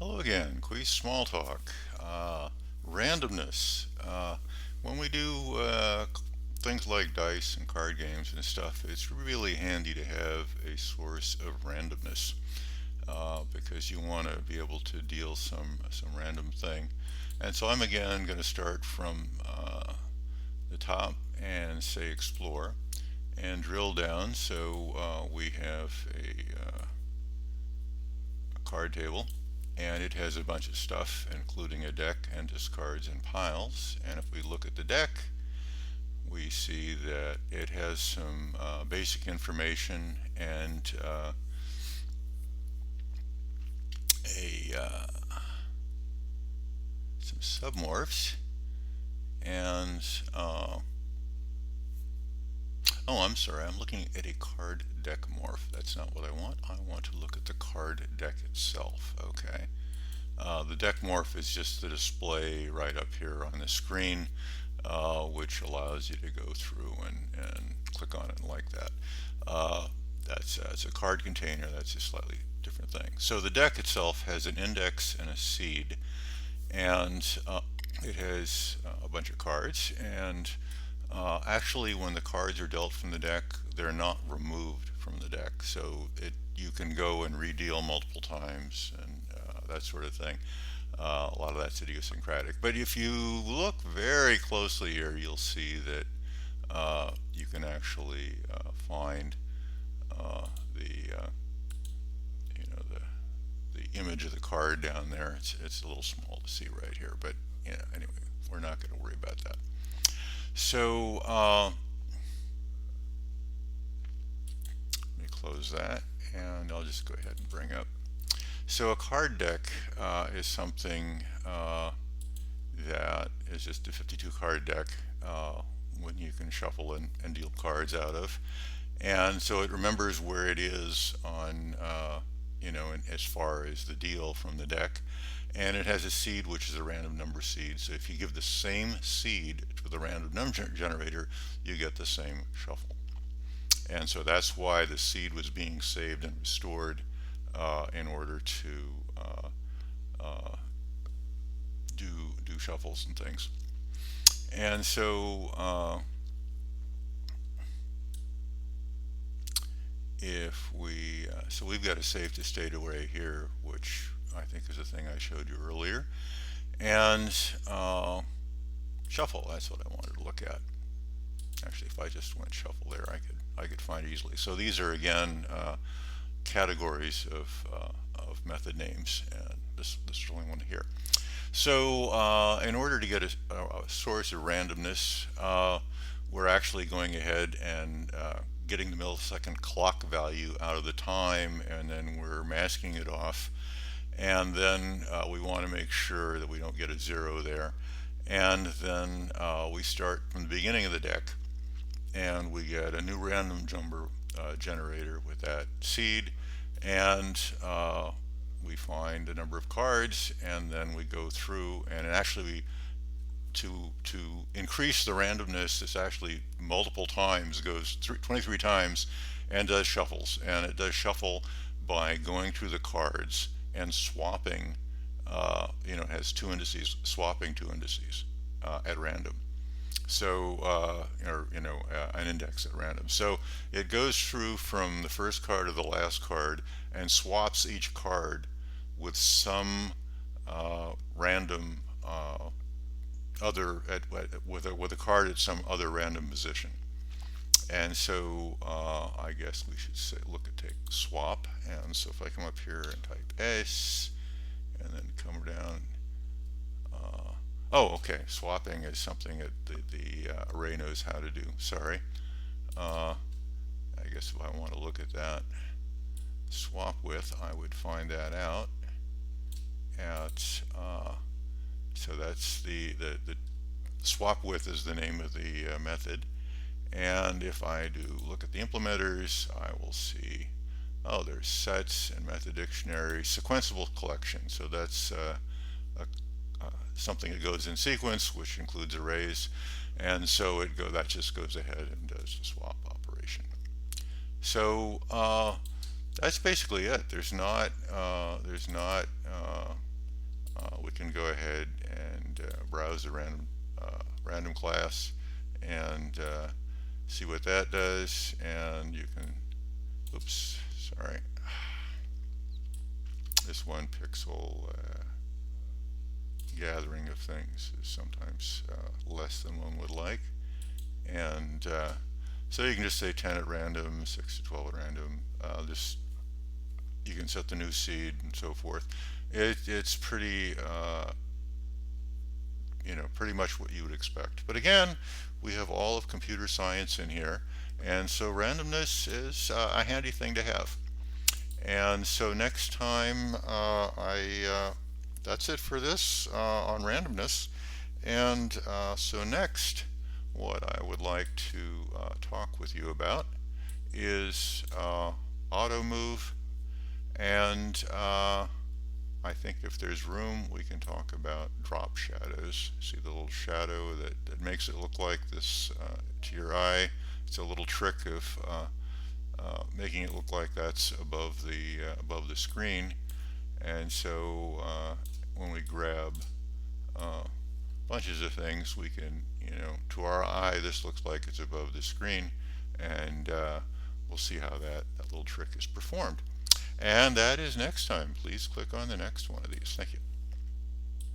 Hello again, Cuis Smalltalk. Randomness. When we do things like dice and card games and stuff, it's really handy to have a source of randomness because you want to be able to deal some random thing. And so I'm again going to start from the top and say explore and drill down. So we have a card table, and it has a bunch of stuff, including a deck and discards and piles. And if we look at the deck, we see that it has some basic information and a some submorphs and oh, I'm sorry, I'm looking at a card deck morph. That's not what I want. I want to look at the card deck itself. Okay. The deck morph is just the display right up here on the screen, which allows you to go through and click on it like that. That's a card container. That's a slightly different thing. So the deck itself has an index and a seed, and it has a bunch of cards. And actually, when the cards are dealt from the deck, they're not removed from the deck. So you can go and redeal multiple times and that sort of thing. A lot of that's idiosyncratic. But if you look very closely here, you'll see that you can actually find the the image of the card down there. It's a little small to see right here, but yeah, anyway, we're not going to worry about that. So let me close that, and I'll just go ahead and bring up. So a card deck is something that is just a 52 card deck when you can shuffle and deal cards out of. And so it remembers where it is on, as far as the deal from the deck. And it has a seed, which is a random number seed. So if you give the same seed to the random number generator, you get the same shuffle. And so that's why the seed was being saved and restored in order to do shuffles and things. And so so we've got a save to state array here, which I think is the thing I showed you earlier, and shuffle. That's what I wanted to look at. Actually, if I just went shuffle there, I could find easily. So these are again categories of method names, and this is the only one here. So in order to get a source of randomness, we're actually going ahead and getting the millisecond clock value out of the time, and then we're masking it off. And then we want to make sure that we don't get a zero there. And then we start from the beginning of the deck, and we get a new random number generator with that seed, and we find a number of cards, and then we go through, and actually to increase the randomness, this actually multiple times goes 23 times and does shuffles, and it does shuffle by going through the cards and swapping. It has two indices, swapping two indices at random. So an index at random. So it goes through from the first card to the last card and swaps each card with some random with a card at some other random position. And so I guess we should say take swap. And so if I come up here and type S and then come down. Oh, okay. Swapping is something that the array knows how to do. Sorry. I guess if I want to look at that swap with, I would find that out at. So that's the swap with is the name of the method. And if I do look at the implementers, I will see. Oh, there's sets and method dictionary, sequenceable collection. So that's something that goes in sequence, which includes arrays, and so that just goes ahead and does the swap operation. So that's basically it. There's not we can go ahead and browse the random class and see what that does. And you can, oops, sorry, this 1 pixel gathering of things is sometimes less than one would like. And so you can just say 10 at random, 6 to 12 at random. Just you can set the new seed and so forth. It's pretty pretty much what you would expect. But again, we have all of computer science in here, and so randomness is a handy thing to have. And so next time, that's it for this on randomness. And so next, what I would like to talk with you about is auto move, and I think if there's room, we can talk about drop shadows. See the little shadow that makes it look like this to your eye? It's a little trick of making it look like that's above the screen. And so when we grab bunches of things, we can, to our eye, this looks like it's above the screen, and we'll see how that little trick is performed. And that is next time. Please click on the next one of these. Thank you.